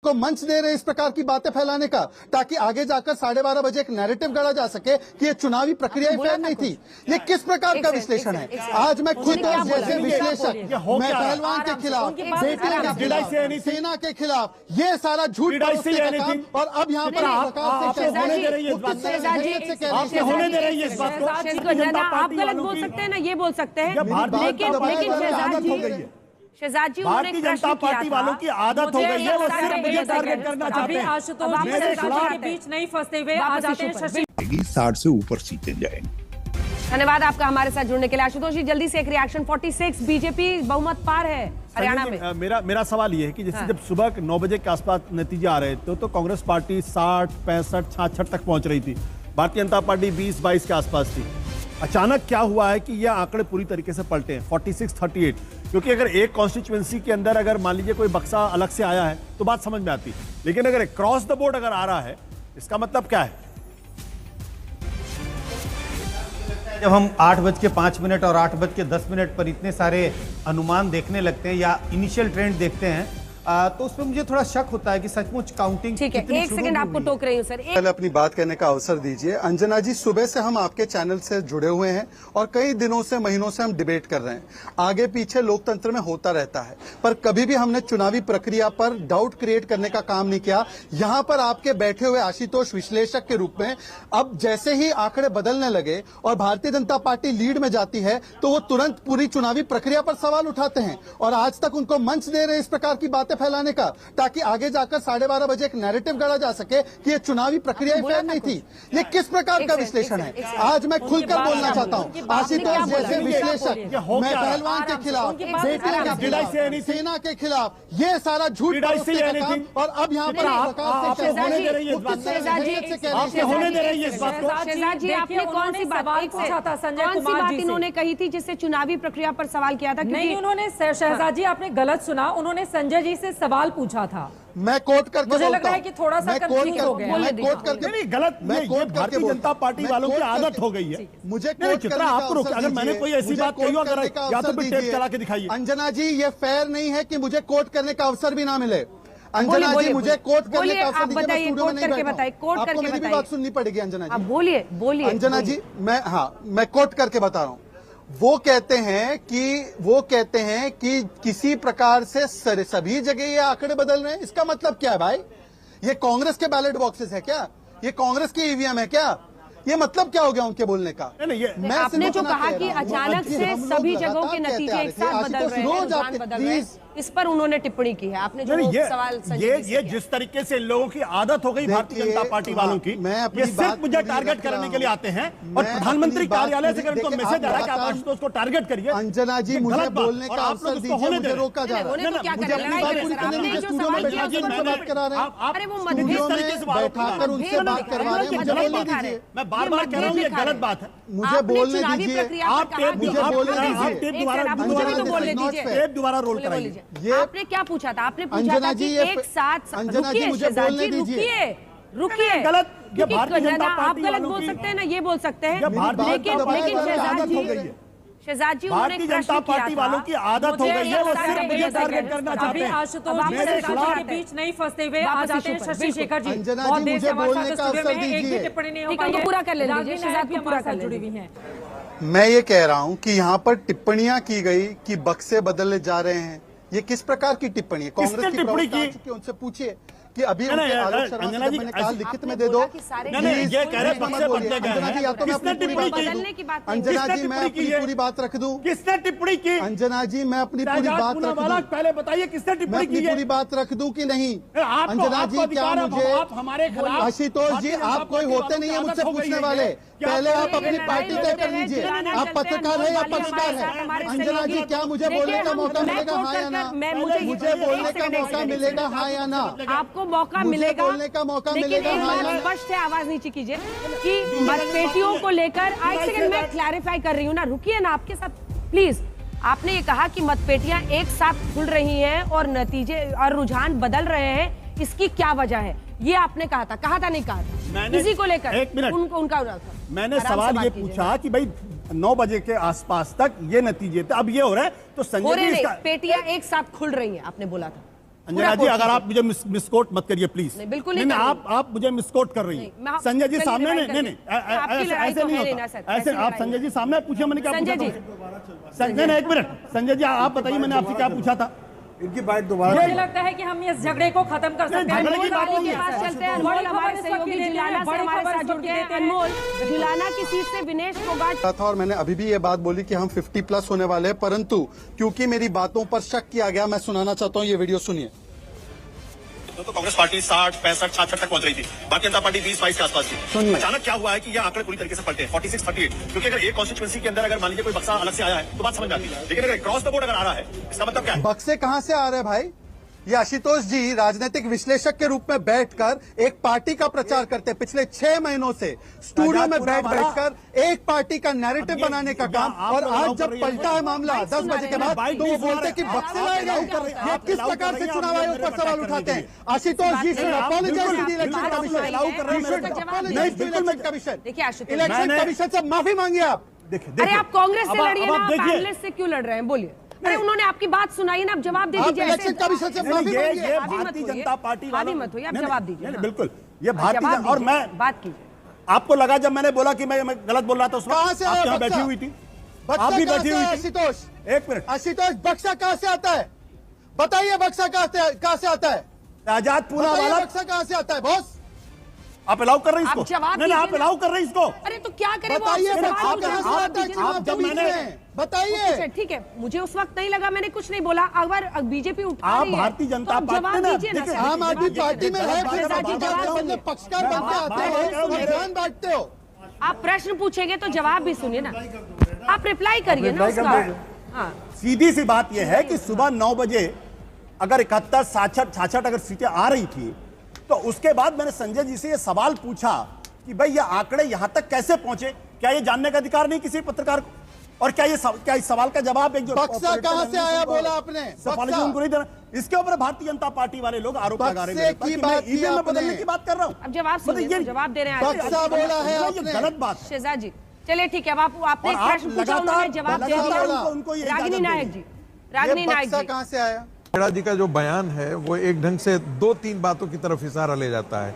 उनको मंच दे रहे हैं इस प्रकार की बातें फैलाने का, ताकि आगे जाकर 12:30 बजे एक नैरेटिव गढ़ा जा सके कि ये चुनावी प्रक्रिया फेयर नहीं थी। ये किस प्रकार का विश्लेषण है? आज मैं खुद जैसे विश्लेषक, मैं पहलवान के खिलाफ, बेटियों के खिलाफ, सेना के खिलाफ, ये सारा झूठ और अब यहाँ पर आप गलत बोल सकते हैं ना, ये बोल सकते हैं, लेकिन शहजाद जी, भारतीय जनता पार्टी वालों की आदत हो गई है, वो सिर्फ मुझे टारगेट करना चाहते हैं। आशुतोष के बीच नहीं फंसते हुए आ जाते हैं। 60 से ऊपर सीटें जाएंगी। धन्यवाद आपका हमारे साथ जुड़ने के लिए। आशुतोष जी, जल्दी से एक रिएक्शन। 46 बीजेपी बहुमत पार है हरियाणा में। मेरा सवाल ये है कि जैसे जब सुबह 9 बजे के आसपास नतीजे आ रहे थे तो कांग्रेस पार्टी 60, 65, 66 तक पहुंच रही थी, भारतीय जनता पार्टी 20-22 के आसपास थी। अचानक क्या हुआ है कि ये आंकड़े पूरी तरीके से पलटे हैं 46-38? क्योंकि अगर एक कॉन्स्टिट्यूएंसी के अंदर अगर मान लीजिए कोई बक्सा अलग से आया है तो बात समझ में आती, लेकिन अगर क्रॉस द बोर्ड अगर आ रहा है, इसका मतलब क्या है? जब हम 8:05 और 8:10 पर इतने सारे अनुमान देखने लगते हैं या इनिशियल ट्रेंड देखते हैं, तो उसमें मुझे थोड़ा शक होता है कि सचमुच काउंटिंग ठीक है। एक सेकंड आपको टोक रही हूँ सर, पहले अपनी बात करने का अवसर दीजिए। अंजना जी, सुबह से हम आपके चैनल से जुड़े हुए हैं और कई दिनों से, महीनों से हम डिबेट कर रहे हैं। आगे पीछे लोकतंत्र में होता रहता है, पर कभी भी हमने चुनावी प्रक्रिया पर डाउट क्रिएट करने का काम नहीं किया। यहाँ पर आपके बैठे हुए आशुतोष विश्लेषक के रूप में अब जैसे ही आंकड़े बदलने लगे और भारतीय जनता पार्टी लीड में जाती है तो वो तुरंत पूरी चुनावी प्रक्रिया पर सवाल उठाते हैं और आज तक उनको मंच दे रहे हैं इस प्रकार की बातें फैलाने का, ताकि आगे जाकर 12:30 बजे एक नैरेटिव गढ़ा जा सके कि ये चुनावी प्रक्रिया फेयर नहीं थी। ये किस प्रकार का विश्लेषण है? आज मैं खुलकर बोलना चाहता हूँ, आशुतोष जैसे विश्लेषक, मैं पहलवान के खिलाफ, बेटियों के खिलाफ, सेना के खिलाफ, ये सारा झूठ और अब यहाँ पर होने दे रही है इस बात को। शहजाद जी, आपने कौन सी बात पूछा था संजय कुमार जी? इन्होंने कही थी जिससे चुनावी प्रक्रिया पर सवाल किया था। नहीं, उन्होंने, शहजाद जी आपने गलत सुना, उन्होंने संजय जी से सवाल पूछा था। मैं कोट करके मुझे लग रहा है कि थोड़ा सा कंफ्यूज हो गया। मैं कोट करके नहीं, गलत, ये भारतीय जनता पार्टी वालों की आदत हो गई है। मुझे चित्रा, आपको अगर मैंने कोई ऐसी बात कही हो, अगर या तो फिर टेप चला के दिखाइए। अंजना जी, ये फेयर नहीं है कि मुझे कोट करने का अवसर भी ना मिले। अंजना जी, मुझे कोट करने का अवसर दीजिए, मैं स्टूडियो में नहीं बैठा। आपको मेरी भी बात सुननी पड़ेगी अंजना जी। बोलिए अंजना जी, मैं कोट करके बता रहा हूँ। वो कहते हैं कि किसी प्रकार से सभी जगह ये आंकड़े बदल रहे हैं। इसका मतलब क्या है भाई? ये कांग्रेस के बैलेट बॉक्सेस है क्या? ये कांग्रेस की ईवीएम है क्या? ये मतलब क्या हो गया उनके बोलने का? मैं आपने जो कहा कि अचानक से सभी जगहों के नतीजे एक साथ बदल रहे हैं, इस पर उन्होंने टिप्पणी की है। आपने जो सवाल ये जिस तरीके से लोगों की आदत हो गई भारतीय जनता पार्टी वालों की, ये सिर्फ मुझे टारगेट करने के लिए आते हैं और प्रधानमंत्री कार्यालय से अगर उनको मैसेज आ रहा है कि आप आशुतोष को टारगेट करिए। अंजना जी, मुझे बोलने का अवसर दीजिए, मुझे रोका जा रहा है। बैठाकर उनसे बात करवा रहे हैं, मुझे बोलने दीजिए। मैं बार-बार कह रहा हूँ ये गलत बात है, मुझे बोलने दीजिए। आप टेप दोबारा रोल कराइए। आपने क्या पूछा था? आपने पूछा था कि एक साथ, अंजना जी, मुझे बोलने दीजिए। रुकिए, गलत, ये भारतीय जनता पार्टी आप गलत बोल सकते हैं ना, ये बोल सकते हैं, लेकिन शहजाद जी, भारतीय जनता पार्टी वालों की आदत हो गई है, वो सिर्फ मुझे टारगेट करना चाहते हैं। आशुतोष के बीच नहीं फंसते हुए आ जाते हैं शशि शेखर जी। अंजना जी, मुझे बोलने का अवसर दीजिए। टिप्पणी नहीं हो पाई है, पूरा कर लीजिए। शहजाद की पूरा कर जुड़ी हुई है। मैं ये कह रहा हूँ कि यहाँ पर टिप्पणियां की गई कि बक्से बदले जा रहे हैं। ये किस प्रकार की टिप्पणी है? कांग्रेस की टिप्पणी की, उनसे पूछिए कि अभी आलोक शर्मा से मैंने कहा लिखित में दे दो। ये कह रहे बक्से बदले गए हैं। अंजना जी, या तो मैं अपनी पूरी बात, अंजना जी मैं अपनी पूरी बात रख दूं। किसने टिप्पणी की? अंजना जी, मैं अपनी पूरी बात रख दूं। पहले बताइए किसने टिप्पणी की? पूरी बात रख दूं कि नहीं? अंजना जी, क्या मुझे, आशुतोष जी, आप कोई होते नहीं है मुझसे पूछने वाले। पहले आप अपनी पार्टी तय कर लीजिए। आप पत्रकार है या पक्षकार है? अंजना जी, क्या मुझे बोलने का मौका मिलेगा, हाँ या ना? मुझे बोलने का मौका मिलेगा, हाँ या ना? आपको मौका मिलेगा, बोलने का मौका मिलेगा, हाँ या ना? स्पष्ट है, आवाज नीचे कीजिए कि मतपेटियों को लेकर। एक सेकंड, मैं क्लैरिफाई कर रही हूँ ना, रुकिए ना आपके साथ प्लीज। आपने ये कहा कि मतपेटियां एक साथ खुल रही हैं और नतीजे और रुझान बदल रहे हैं, इसकी क्या वजह है? ये आपने कहा था नहीं कहा था किसी को लेकर? एक मिनट, उनका मैंने सवाल ये पूछा कि भाई 9 बजे के आसपास तक ये नतीजे थे, अब ये हो रहा है तो संजय जी, पेटियां एक साथ खुल रही हैं, आपने बोला था। अंजना जी, अगर आप मुझे मिसकोट मत करिए प्लीज। नहीं, बिल्कुल नहीं आप मुझे मिसकोट कर रही हैं। संजय जी सामने नहीं, ऐसे नहीं होता। ऐसे आप संजय जी सामने पूछिए, मैंने क्या पूछा था? संजय ने, एक मिनट संजय जी, आप बताइए मैंने आपसे क्या पूछा था? इनकी बात दोबारा मुझे लगता है कि हम इस झगड़े को खत्म कर सकते हैं। झगड़े की बात नहीं है। चलते हैं अनमोल, हमारे सहयोगी जुलाना से हमारे साथ जुड़ गए हैं। अनमोल, जुलाना की सीट से विनेश फोगाट था और मैंने अभी भी ये बात बोली कि हम 50+ होने वाले हैं, परंतु क्योंकि मेरी बातों पर शक किया गया, मैं सुनाना चाहता हूँ, ये वीडियो सुनिए। तो कांग्रेस पार्टी 60, 65, 66 तक पहुंच रही थी, भारतीय जनता पार्टी 20, 22 के आसपास थी। अचानक क्या हुआ है कि ये आंकड़े पूरी तरीके से पलटे 46, 38, क्योंकि अगर एक कॉन्स्टिट्यूएंसी के अंदर अगर मान लीजिए कोई बक्सा अलग से आया है तो बात समझ आती है, लेकिन अगर क्रॉस द बोर्ड अगर आ रहा है, इसका मतलब क्या है? बक्से कहां से आ रहे हैं भाई? ये आशुतोष जी राजनीतिक विश्लेषक के रूप में बैठकर एक पार्टी का प्रचार करते हैं पिछले 6 महीनों से, स्टूडियो में बैठकर एक पार्टी का नैरेटिव बनाने का काम, और आज जब पलटा है मामला 10 बजे के बाद तो वो बोलते कि बक्से लाए गए। ये किस प्रकार से चुनाव आयोग पर सवाल उठाते हैं? Ashutosh ji should apologize to the election commission. देखिए आशुतोष, इलेक्शन कमीशन से माफी मांगिए आप। अरे आप कांग्रेस से लड़िए ना, पैनलिस्ट से क्यों लड़ रहे हैं? बोलिए। अरे उन्होंने आपकी बात सुनाई ना, अब जवाब दे दीजिए। इलेक्शन कमीशन से माफी मांगिए। ये भारतीय जनता पार्टी आदि मत होइए, आप जवाब दीजिए। बिल्कुल, ये भारतीय, और मैं बात कीजिए। आपको लगा जब मैंने बोला कि मैं गलत बोल रहा था, उसमें कहां से आप आया यहाँ बक्सा? बैठी हुई थी, बक्सा आप भी कहां बैठी से हुई आया? थी। आशुतोष, एक मिनट, आशुतोष, बक्सा कहां से आता है? बताइए बक्सा कहां से आता है? आजाद पूना बताइए वाला बक्सा कहां से आता है बॉस? आप अलाउ कर रहे हैं आप इसको? जवाब नहीं, आप दीजिए ना। अलाउ कर रहे हैं इसको? अरे तो क्या करें? वो बताइए आपसे बक्सा सवाल कहां से जवाब आता है? दीजिए ना। चुनाव के बीच में बताइए। ठीक है, मुझे उस वक्त नहीं लगा, मैंने कुछ नहीं बोला। अगर बीजेपी उठा आप रही है भारतीय जनता तो आप पार्टी जवाब ना, दीजिए ना। देखिए, सर, आम आदमी जवाब पार्टी में है, दीजिए। फिर प्रसाद जी, जवाब मतलब सुनिए। पक्षकार बनते आते हो और ज्ञान बांटते हो। आप प्रश्न पूछेंगे तो जवाब भी सुनिए ना, आप रिप्लाई करिए ना उसका। हाँ, सीधी सी बात यह है कि सुबह 9 बजे अगर 71, 66 अगर सीटें आ रही थी, तो उसके बाद मैंने संजय जी से यह सवाल पूछा कि भाई ये आंकड़े यहां तक कैसे पहुंचे? क्या ये जानने का अधिकार नहीं किसी पत्रकार को? और क्या इस सवाल का जवाब एक जो बक्सा कहां से आया बोला आपने? सफाली उनको नहीं देना। इसके ऊपर भारतीय जनता पार्टी वाले लोग आरोप लगा रहे हैं बक्से की बात की ईवीएम में आपने। बदलने की बात कर रहा हूं। अब जवाब सुनिए, जवाब दे रहे हैं। बक्सा बोला है ये आपने। गलत बात है। शहजाद जी, चलिए ठीक है, अब आपने और एक आप प्रश्न पूछा, लगातार- उन्होंने जवाब दे लगातार दिया। उनको ये इजाजत रागिनी दे नायक दी। जी, रागिनी ये नायक बक्सा जी, कहां से आया? खेड़ा जी का जो बयान है वो एक ढंग से 2-3 बातों की तरफ इशारा ले जाता है।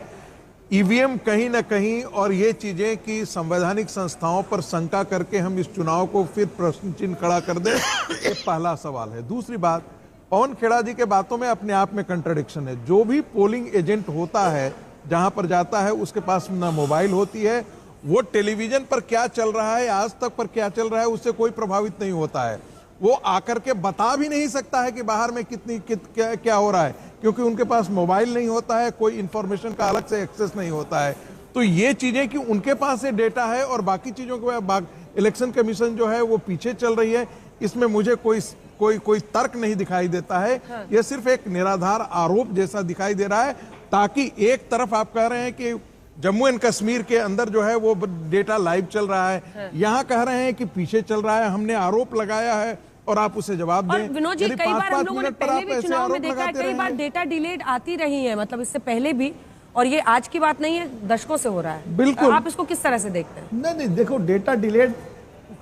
ईवीएम कहीं ना कहीं, और ये चीजें कि संवैधानिक संस्थाओं पर शंका करके हम इस चुनाव को फिर प्रश्न चिन्ह खड़ा कर दें, ये पहला सवाल है। दूसरी बात, पवन खेड़ा जी के बातों में अपने आप में कंट्रडिक्शन है। जो भी पोलिंग एजेंट होता है, जहां पर जाता है, उसके पास ना मोबाइल होती है, वो टेलीविजन पर क्या चल रहा है, आज तक पर क्या चल रहा है, उससे कोई प्रभावित नहीं होता है। वो आकर के बता भी नहीं सकता है कि बाहर में क्या हो रहा है, क्योंकि उनके पास मोबाइल नहीं होता है, कोई इंफॉर्मेशन का अलग से एक्सेस नहीं होता है। तो ये चीजें कि उनके पास ये डेटा है और बाकी चीजों के इलेक्शन कमीशन जो है वो पीछे चल रही है, इसमें मुझे कोई तर्क नहीं दिखाई देता है। ये सिर्फ एक निराधार आरोप जैसा दिखाई दे रहा है, ताकि एक तरफ आप कह रहे हैं कि जम्मू एंड कश्मीर के अंदर जो है वो डेटा लाइव चल रहा है, यहाँ कह रहे हैं कि पीछे चल रहा है, हमने आरोप लगाया है और आप उसे जवाब और दें। विनोद जी, यदि कई बार हम लोगों ने मिनट पर पहले आप भी ऐसे चुनाव में आरोप देखा है, लगाते कई बार रहेंगे। डेटा डिलेट आती रही है, मतलब इससे पहले भी, और ये आज की बात नहीं है, दशकों से हो रहा है। बिल्कुल। आप इसको किस तरह से देखते हैं? नहीं, देखो, डेटा डिलेड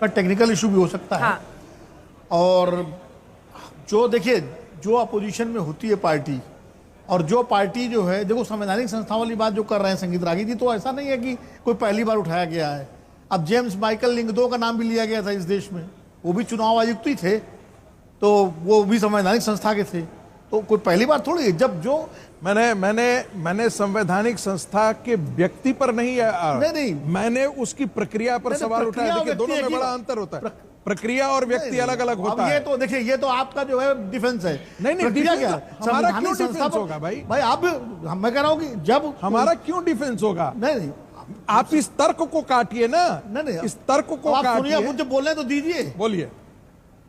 का टेक्निकल इशू भी हो सकता है। हाँ। और जो देखिए, जो अपोजिशन में होती है पार्टी, और जो पार्टी जो है, देखो संवैधानिक संस्थाओं वाली बात जो कर रहे हैं संगीत रागी जी, तो ऐसा नहीं है कि कोई पहली बार उठाया गया है। अब जेम्स माइकल लिंगदो का नाम भी लिया गया था इस देश में, वो भी चुनाव आयुक्त ही थे, तो वो भी संवैधानिक संस्था के थे, तो कोई पहली बार थोड़ी है। जब जो मैंने संवैधानिक संस्था के व्यक्ति पर नहीं, मैंने उसकी प्रक्रिया पर सवाल उठाया। देखिए, दोनों में बड़ा अंतर होता है, प्रक्रिया और व्यक्ति अलग अलग होता है। ये तो देखिए, ये तो आपका जो है डिफेंस है। नहीं, प्रक्रिया क्या है? हमारा क्यों संवैधानिक डिफेंस होगा भाई? भाई आप, मैं कह रहा हूं कि जब हमारा क्यों डिफेंस होगा? नहीं, आप इस तर्क को काटिए ना। नहीं, इस तर्क को आप सुनिए, काटिए। मुझे बोलने तो दीजिए। बोलिए।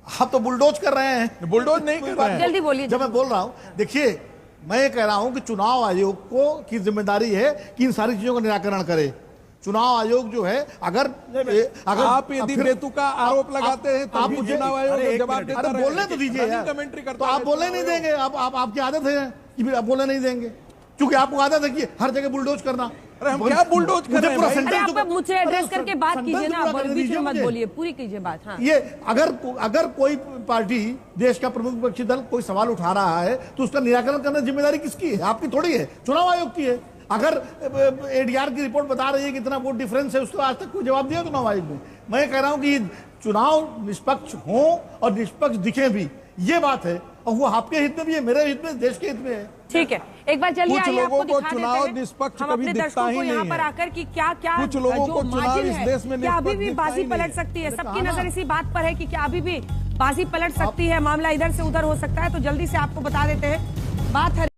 आप तो बुलडोज कर रहे हैं। बुलडोज नहीं कर रहे हैं। जल्दी बोलिए। जब मैं बोल रहा हूं, देखिए, मैं ये कह रहा हूं कि चुनाव आयोग को की जिम्मेदारी है कि इन सारी चीजों का निराकरण करे। चुनाव आयोग जो है, अगर आप यदि बेतुका आरोप लगाते हैं तो आप मुझे चुनाव आयोग जवाब देता अरे बोलने तो दीजिए यार। कमेंट्री करता तो आप बोलने नहीं देंगे। आप आपकी आदत है कि आप बोलने नहीं देंगे, क्योंकि आपको आदत है कि हर जगह बुलडोज करना। अरे हम क्या बुलडोज कर रहे हैं भाई? अरे आप मुझे एड्रेस करके बात कीजिए ना, आप बीच में मत बोलिए, पूरी कीजिए बात। हाँ, ये अगर कोई पार्टी देश का प्रमुख विपक्षी दल कोई सवाल उठा रहा है तो उसका निराकरण करने की जिम्मेदारी किसकी है? आपकी थोड़ी है, चुनाव आयोग की है। अगर एडीआर की रिपोर्ट बता रही है कि इतना वोट डिफरेंस है, उसको आज तक कोई जवाब दिया चुनाव आयोग ने? मैं कह रहा हूं कि चुनाव निष्पक्ष हो और निष्पक्ष दिखे भी, ये बात है, और वो आपके हित में भी है, मेरे हित में, देश के हित में है। ठीक है, एक बार चलिए कुछ आइए आपको लोगों को दिखा चुनाव देते हैं निष्पक्ष हम कभी अपने दिखता दर्शकों ही को यहाँ नहीं पर है। आकर कि क्या क्या कुछ लोगों जो को चुनाव मार्जिन इस है, देश में क्या अभी निष्पक्ष भी दिखता बाजी ही पलट नहीं। सकती है? सबकी नजर इसी बात पर है कि क्या अभी भी बाजी पलट सकती है, मामला इधर से उधर हो सकता है। तो जल्दी से आपको बता देते हैं बात है